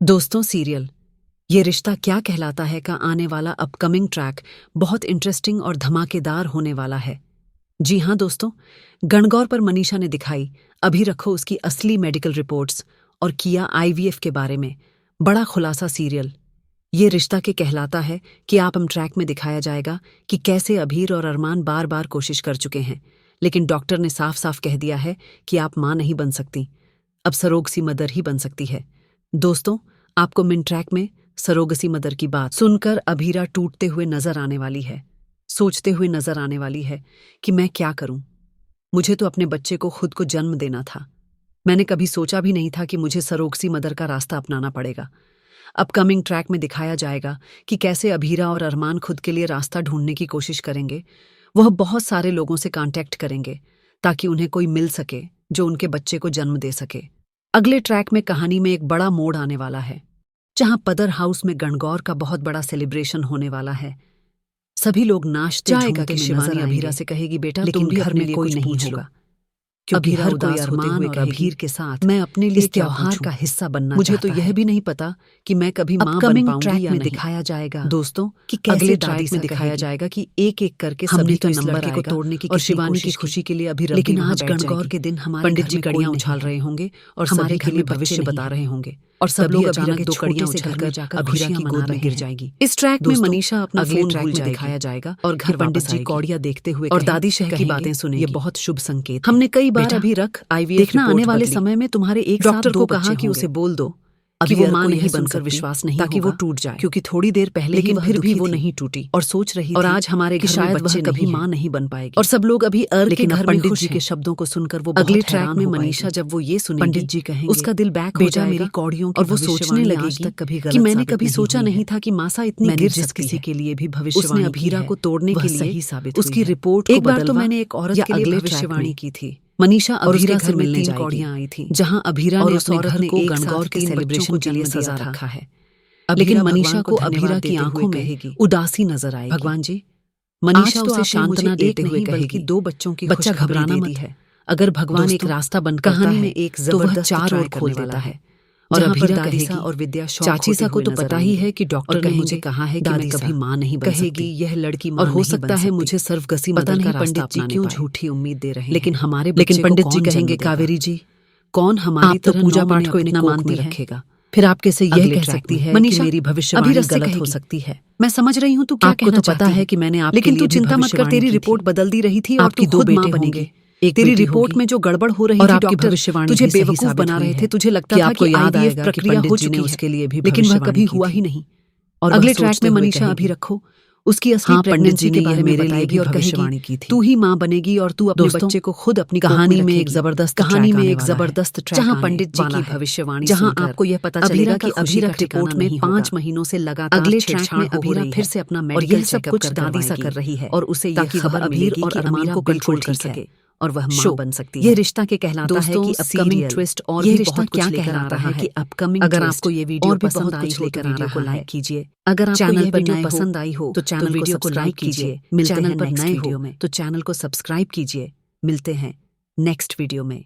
दोस्तों, सीरियल ये रिश्ता क्या कहलाता है का आने वाला अपकमिंग ट्रैक बहुत इंटरेस्टिंग और धमाकेदार होने वाला है। जी हाँ दोस्तों, गणगौर पर मनीषा ने दिखाई अभी रखो उसकी असली मेडिकल रिपोर्ट्स और किया आईवीएफ के बारे में बड़ा खुलासा। सीरियल ये रिश्ता के कहलाता है कि आप ट्रैक में दिखाया जाएगा कि कैसे अभीर और अरमान बार बार कोशिश कर चुके हैं, लेकिन डॉक्टर ने साफ साफ कह दिया है कि आप मां नहीं बन सकती, अब सरोगसी मदर ही बन सकती है। दोस्तों, आपको मिन ट्रैक में सरोगसी मदर की बात सुनकर अभीरा टूटते हुए नजर आने वाली है, सोचते हुए नजर आने वाली है कि मैं क्या करूं। मुझे तो अपने बच्चे को खुद को जन्म देना था, मैंने कभी सोचा भी नहीं था कि मुझे सरोगसी मदर का रास्ता अपनाना पड़ेगा। अपकमिंग ट्रैक में दिखाया जाएगा कि कैसे अभीरा और अरमान खुद के लिए रास्ता ढूंढने की कोशिश करेंगे। वह बहुत सारे लोगों से कांटेक्ट करेंगे ताकि उन्हें कोई मिल सके जो उनके बच्चे को जन्म दे सके। अगले ट्रैक में कहानी में एक बड़ा मोड़ आने वाला है, जहां पदर हाउस में गणगौर का बहुत बड़ा सेलिब्रेशन होने वाला है। सभी लोग नाचते जाएगा कि शिवानी अभीरा से कहेगी, बेटा लेकिन घर में कोई नहीं होगा, क्योंकि हर कोई अरमान और अभीर के साथ मैं अपने लिए इस त्योहार का हिस्सा बनना मुझे तो यह भी नहीं पता कि मैं कभी मां बन पाऊंगी या नहीं। दिखाया जाएगा दोस्तों कि अगले ट्रैक में दिखाया जाएगा कि एक एक करके सभी तो इस लड़के को तोड़ने की और शिवानी की खुशी के लिए अभी, लेकिन आज गणगौर के दिन हमारे पंडित जी कड़ियां उछाल रहे होंगे और सभी के लिए भविष्य बता रहे होंगे और सब लोग अभीरा के दो कड़ियां उछलकर जाकर अभीरा की गोद में गिर जाएगी। इस ट्रैक में मनीषा अपना अगले ट्रैक में दिखाया जाएगा और घर पंडित जी कौड़ियां देखते हुए और दादी शह की बातें सुने। ये बहुत शुभ संकेत। हमने कई बार अभी रख आईवीएफ देखना आने वाले समय में तुम्हारे एक डॉक्टर को कहा कि उसे बोल दो कि वो मां नहीं बनकर विश्वास नहीं ताकि वो टूट जाए, क्योंकि थोड़ी देर पहले लेकिन फिर भी वो नहीं टूटी और सोच रही और आज हमारे कि शायद वह कभी मां नहीं बन पाएगी। और सब लोग अभी लेकिन पंडित जी के शब्दों को सुनकर वो अगले ट्रैक में मनीषा जब वो ये सुनेगी पंडित जी कहेंगे उसका दिल बैक हो जाएगा मेरी कौड़ियों और वो सोचने लगेगी कि मैंने कभी सोचा नहीं था कि मासा इतनी गिर सकती किसी के लिए भी भविष्य उसने अभीरा को तोड़ने के लिए सही साबित उसकी रिपोर्ट एक बार तो मैंने एक औरत के लिए भविष्यवाणी की थी। मनीषा अभीरा घर में 3 कौड़ियां आई थी, जहां अभीरा ने उस औरत को गणगौर के सेलिब्रेशन के लिए सजा रखा है। लेकिन मनीषा को अभीरा की आंखों में उदासी नजर आएगी। भगवान जी, मनीषा उसे सांत्वना देते हुए कहेगी 2 बच्चों की बच्चा घबराना मत है। अगर भगवान एक रास्ता बंद कहानी में एक जबरदस्त 4 और खोल देता है। और अभीरा दादीसा और विद्या चाची सा को तो पता ही है कि डॉक्टर ने मुझे कहा है कि मैं कभी मां नहीं बन सकती, यह लड़की और हो सकता है मुझे सर्वगसी मदर का रास्ता अपनाने क्यों झूठी उम्मीद दे रहे हैं। लेकिन पंडित जी कहेंगे, कावेरी जी, कौन हमारी तो पूजा पाठ को इतना मानती रखेगा? फिर आप कैसे यह कह सकती है कि मेरी भविष्यवाणी गलत हो सकती है? मैं समझ रही हूँ, तू क्या कहना चाहती है? आपको तो पता है कि मैंने आपके लिए, लेकिन तू चिंता मत कर, तेरी रिपोर्ट बदल दी रही थी और तू 2 बेटे बनेंगे। तेरी रिपोर्ट में जो गड़बड़ हो रही थी, डॉक्टर तुझे बेवकूफ बना रहे थे। तुझे लगता था कि आईवीएफ प्रक्रिया हो चुकी है उसके लिए भी, लेकिन वह कभी हुआ ही नहीं। और अगले ट्रैक में मनीषा अभी रखो उसकी असली प्रेगनेंसी के बारे में बताएगी और कहेगी तू ही मां बनेगी और तू अपने बच्चे को खुद अपनी कहानी में एक जबरदस्त ट्रैक जहां पंडित जी की भविष्यवाणी जहां आपको यह पता चलेगा कि अभीरा रिपोर्ट में 5 महीनों से लगातार अगले ट्रैक में अभीरा फिर से अपना मेडिकल चेकअप कुछ दादी सा कर रही है और उसे यह खबर मिलेगी और अरमान को कंट्रोल कर सके और वह मां बन सकती है। ये रिश्ता के कहलाता है कि अपकमिंग ट्विस्ट और ये रिश्ता क्या कहलाता है कि अपकमिंग। अगर आपको ये वीडियो पसंद आई हो तो वीडियो को लाइक कीजिए। अगर आपको चैनल पर वीडियो पसंद आई हो तो चैनल को सब्सक्राइब कीजिए। चैनल पर नए हो तो चैनल को सब्सक्राइब कीजिए। मिलते हैं नेक्स्ट वीडियो में।